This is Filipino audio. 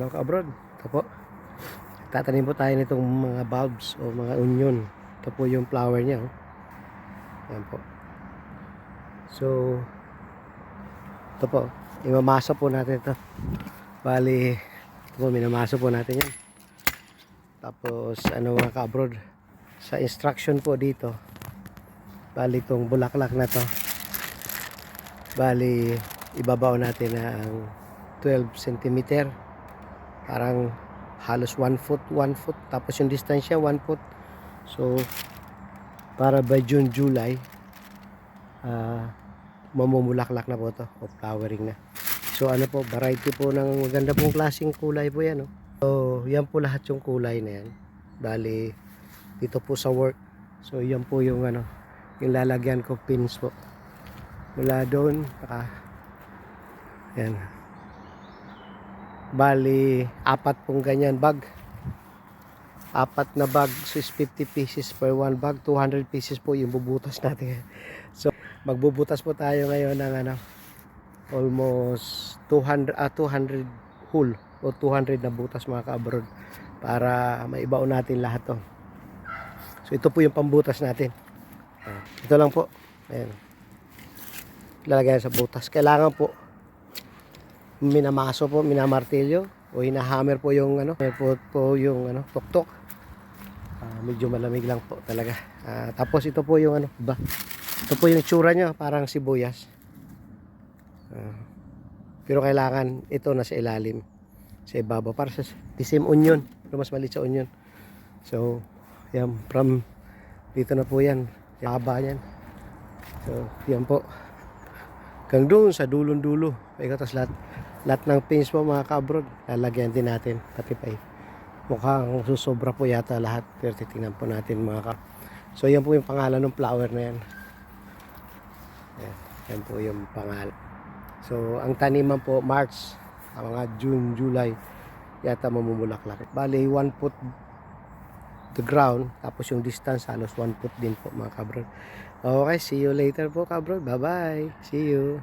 Hello ka-abroad. Ito po. Tatanim po tayo nitong mga bulbs o mga onion. Ito po yung flower niya. Oh. Yan po. So, ito po. Imamasa po natin ito. Bali, ito po, minamasa po natin yan. Tapos, ano mga ka-abroad. Sa instruction po dito. Bali, itong bulaklak na to. Bali, ibabaw natin na ang 12 cm. Parang halos 1 foot. Tapos yung distansya 1 foot. So para by June, July mamumulaklak na po to o flowering na. So ano po, variety po ng maganda pong klaseng kulay po yan. So yan po lahat yung kulay na yan. Bali dito po sa work. So yan po yung yung lalagyan ko pins po. Mula doon yan. Bali, 4 pong ganyan bag. 4 na bag, so is 50 pieces per 1 bag. 200 pieces po yung bubutas natin. So, magbubutas po tayo ngayon ng almost 200 whole o 200 na butas mga ka-abroad para maibaon natin lahat to. So, ito po yung pambutas natin. Ito lang po. Ayan. Lalagyan sa butas. Kailangan po minamaso po, minamartilyo o hinahammer po yung yung tuktok. Medyo malamig lang po talaga. Tapos ito po yung ito po yung itsura niya, parang sibuyas. Pero kailangan ito na sa ilalim, sa ibabaw, para sa the same onion, pero mas maliit sa onion. So, yan, from dito na po yan, haba yan. So, yan po. Hanggang doon sa dulong-dulo. Tapos lahat ng pins po mga ka-abroad, lalagyan din natin. Pati pa mukhang susobra po yata lahat. Pero titingnan po natin mga ka. So yan po yung pangalan ng flower na yan. Yan po yung pangalan. So ang taniman po March, mga June, July yata mamumulaklak. Bali 1 foot the ground. Tapos yung distance halos 1 foot din po mga ka-abroad. Okay, see you later po ka-abroad. Bye bye. See you.